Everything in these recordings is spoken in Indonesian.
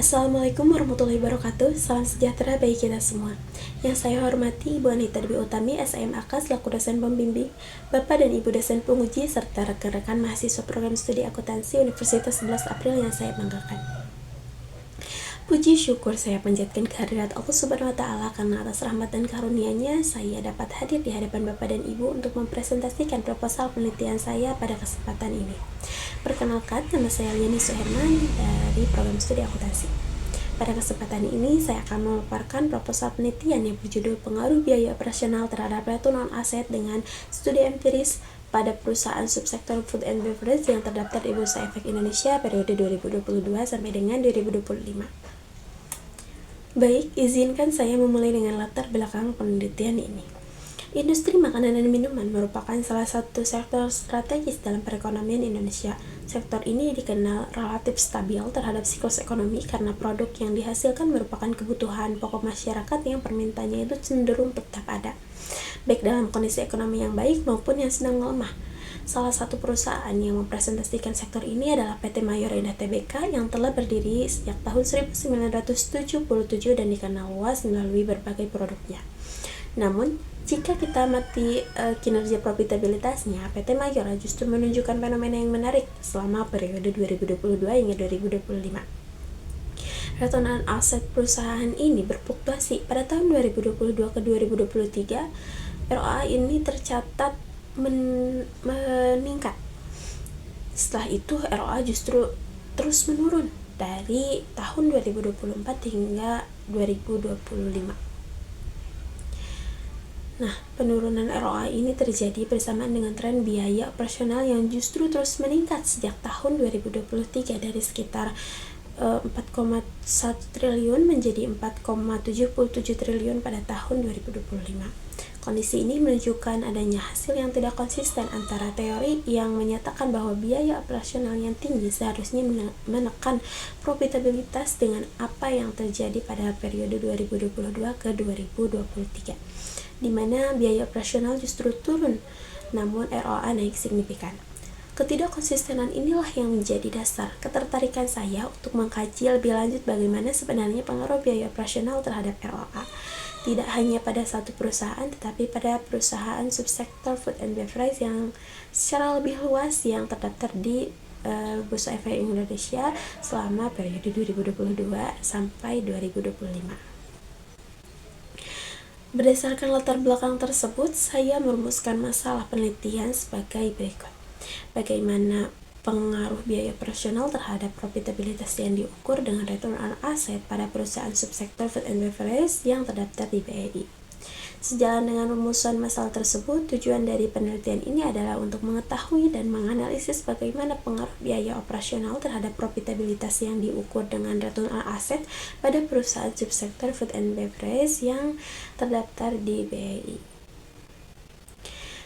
Assalamualaikum warahmatullahi wabarakatuh. Salam sejahtera bagi kita semua. Yang saya hormati Ibu Anita Dwi Utami, SMAK selaku dosen pembimbing, Bapak dan Ibu dosen penguji, serta rekan-rekan mahasiswa program studi akuntansi Universitas 11 April yang saya banggakan. Puji syukur saya panjatkan kehadirat Allah Subhanahu wa Ta'ala karena atas rahmat dan karunia-Nya saya dapat hadir di hadapan Bapak dan Ibu untuk mempresentasikan proposal penelitian saya pada kesempatan ini. Perkenalkan, nama saya Liani Suherman dari program studi akuntansi. Pada kesempatan ini, saya akan memaparkan proposal penelitian yang berjudul Pengaruh Biaya Operasional Terhadap Return on Asset dengan studi empiris pada perusahaan subsektor Food and Beverage yang terdaftar di Bursa Efek Indonesia periode 2022 sampai dengan 2025. Baik, izinkan saya memulai dengan latar belakang penelitian ini. Industri makanan dan minuman merupakan salah satu sektor strategis dalam perekonomian Indonesia. Sektor ini dikenal relatif stabil terhadap siklus ekonomi karena produk yang dihasilkan merupakan kebutuhan pokok masyarakat yang permintaannya itu cenderung tetap ada, baik dalam kondisi ekonomi yang baik maupun yang sedang melemah. Salah satu perusahaan yang mempresentasikan sektor ini adalah PT Mayor Indah Tbk yang telah berdiri sejak tahun 1977 dan dikenal luas melalui berbagai produknya. Namun, jika kita amati kinerja profitabilitasnya, PT Mayor justru menunjukkan fenomena yang menarik selama periode 2022 hingga 2025. Return on asset perusahaan ini berfluktuasi. Pada tahun 2022 ke 2023, ROA ini tercatat meningkat. Setelah itu ROA justru terus menurun dari tahun 2024 hingga 2025. Nah, penurunan ROA ini terjadi bersamaan dengan tren biaya operasional yang justru terus meningkat sejak tahun 2023 dari sekitar 4,1 triliun menjadi 4,77 triliun pada tahun 2025. Kondisi ini menunjukkan adanya hasil yang tidak konsisten antara teori yang menyatakan bahwa biaya operasional yang tinggi seharusnya menekan profitabilitas dengan apa yang terjadi pada periode 2022 ke 2023, di mana biaya operasional justru turun, namun ROA naik signifikan. Ketidakkonsistenan inilah yang menjadi dasar ketertarikan saya untuk mengkaji lebih lanjut bagaimana sebenarnya pengaruh biaya operasional terhadap ROA. Tidak hanya pada satu perusahaan, tetapi pada perusahaan subsektor Food and Beverage yang secara lebih luas yang terdaftar di Bursa Efek Indonesia selama periode 2022 sampai 2025. Berdasarkan latar belakang tersebut, saya merumuskan masalah penelitian sebagai berikut. Bagaimana pengaruh biaya operasional terhadap profitabilitas yang diukur dengan return on asset pada perusahaan subsektor Food and Beverage yang terdaftar di BEI. Sejalan dengan rumusan masalah tersebut, tujuan dari penelitian ini adalah untuk mengetahui dan menganalisis bagaimana pengaruh biaya operasional terhadap profitabilitas yang diukur dengan return on asset pada perusahaan subsektor Food and Beverage yang terdaftar di BEI.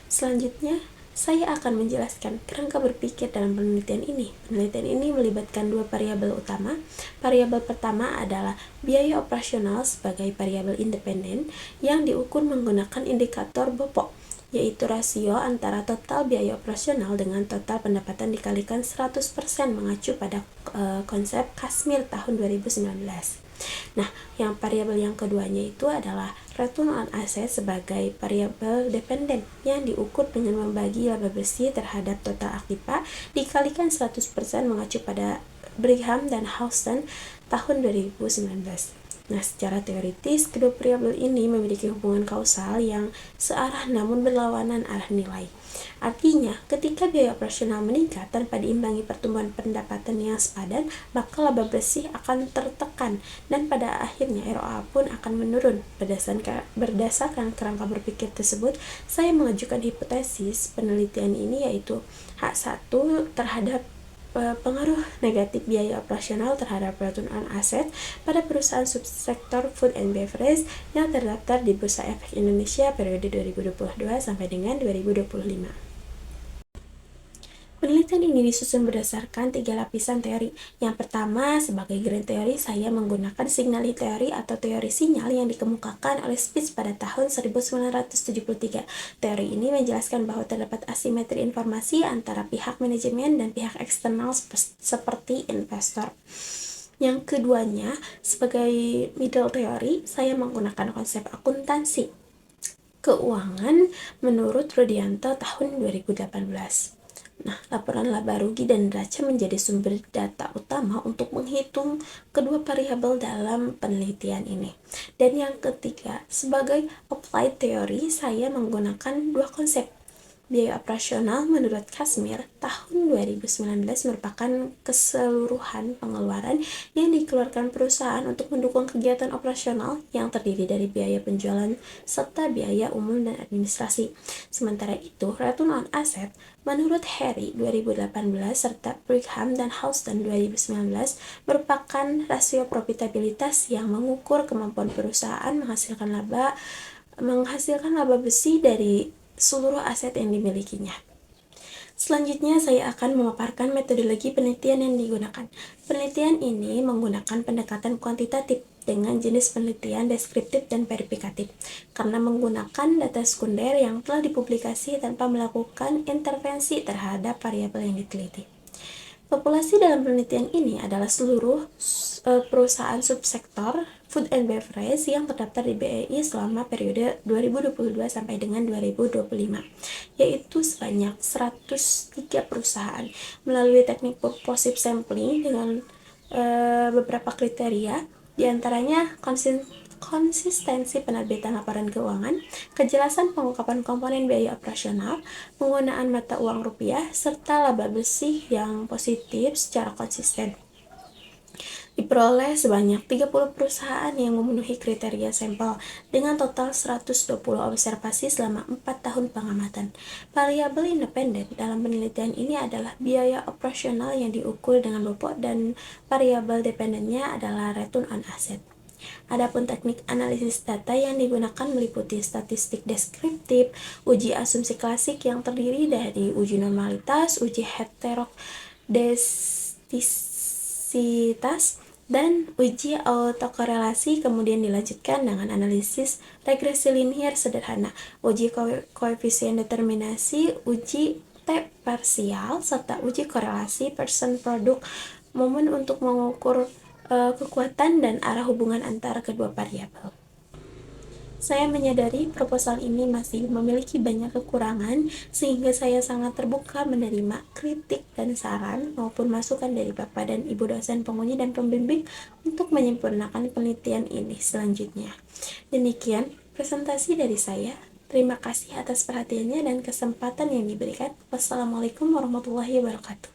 Selanjutnya, saya akan menjelaskan kerangka berpikir dalam penelitian ini. Penelitian ini melibatkan dua variabel utama. Variabel pertama adalah biaya operasional sebagai variabel independen yang diukur menggunakan indikator BOPO, yaitu rasio antara total biaya operasional dengan total pendapatan dikalikan 100% mengacu pada konsep Kashmir tahun 2019. Nah, yang variabel yang keduanya itu adalah return on asset sebagai variabel dependen yang diukur dengan membagi laba bersih terhadap total aktiva dikalikan 100% mengacu pada Brigham dan Howson tahun 2019. Nah, secara teoritis, kedua variabel ini memiliki hubungan kausal yang searah namun berlawanan arah nilai. Artinya, ketika biaya operasional meningkat tanpa diimbangi pertumbuhan pendapatan yang sepadan, maka laba bersih akan tertekan dan pada akhirnya ROA pun akan menurun. Berdasarkan kerangka berpikir tersebut, saya mengajukan hipotesis penelitian ini yaitu H1 terhadap pengaruh negatif biaya operasional terhadap return on asset pada perusahaan subsektor Food and Beverage yang terdaftar di Bursa Efek Indonesia periode 2022 sampai dengan 2025. Penelitian ini disusun berdasarkan 3 lapisan teori. Yang pertama, sebagai grand teori, saya menggunakan signal teori atau teori sinyal yang dikemukakan oleh Spitz pada tahun 1973. Teori ini menjelaskan bahwa terdapat asimetri informasi antara pihak manajemen dan pihak eksternal seperti investor. Yang keduanya, sebagai middle theory, saya menggunakan konsep akuntansi keuangan menurut Rudianto tahun 2018. Nah, laporan laba rugi dan neraca menjadi sumber data utama untuk menghitung kedua variabel dalam penelitian ini. Dan yang ketiga, sebagai applied theory, saya menggunakan dua konsep. Biaya operasional menurut Kashmir tahun 2019 merupakan keseluruhan pengeluaran yang dikeluarkan perusahaan untuk mendukung kegiatan operasional yang terdiri dari biaya penjualan serta biaya umum dan administrasi. Sementara itu, return on asset menurut Harry 2018 serta Brigham dan Houston 2019 merupakan rasio profitabilitas yang mengukur kemampuan perusahaan menghasilkan laba bersih dari seluruh aset yang dimilikinya. Selanjutnya, saya akan memaparkan metodologi penelitian yang digunakan. Penelitian ini menggunakan pendekatan kuantitatif dengan jenis penelitian deskriptif dan verifikatif, karena menggunakan data sekunder yang telah dipublikasi tanpa melakukan intervensi terhadap variabel yang diteliti. Populasi dalam penelitian ini adalah seluruh perusahaan subsektor food and beverage yang terdaftar di BEI selama periode 2022 sampai dengan 2025, yaitu sebanyak 103 perusahaan melalui teknik purposive sampling dengan beberapa kriteria, diantaranya konsistensi penerbitan laporan keuangan, kejelasan pengungkapan komponen biaya operasional, penggunaan mata uang rupiah, serta laba bersih yang positif secara konsisten. Diperoleh sebanyak 30 perusahaan yang memenuhi kriteria sampel dengan total 120 observasi selama 4 tahun pengamatan. Variabel independen dalam penelitian ini adalah biaya operasional yang diukur dengan bobot dan variabel dependennya adalah return on asset. Adapun teknik analisis data yang digunakan meliputi statistik deskriptif, uji asumsi klasik yang terdiri dari uji normalitas, uji heterodestisitas, dan uji autokorelasi, kemudian dilanjutkan dengan analisis regresi linier sederhana, uji koefisien determinasi, uji T parsial, serta uji korelasi person produk momen untuk mengukur kekuatan dan arah hubungan antara kedua variabel. Saya menyadari proposal ini masih memiliki banyak kekurangan, sehingga saya sangat terbuka menerima kritik dan saran maupun masukan dari Bapak dan Ibu dosen penguji dan pembimbing untuk menyempurnakan penelitian ini selanjutnya. Demikian presentasi dari saya. Terima kasih atas perhatiannya dan kesempatan yang diberikan. Wassalamualaikum warahmatullahi wabarakatuh.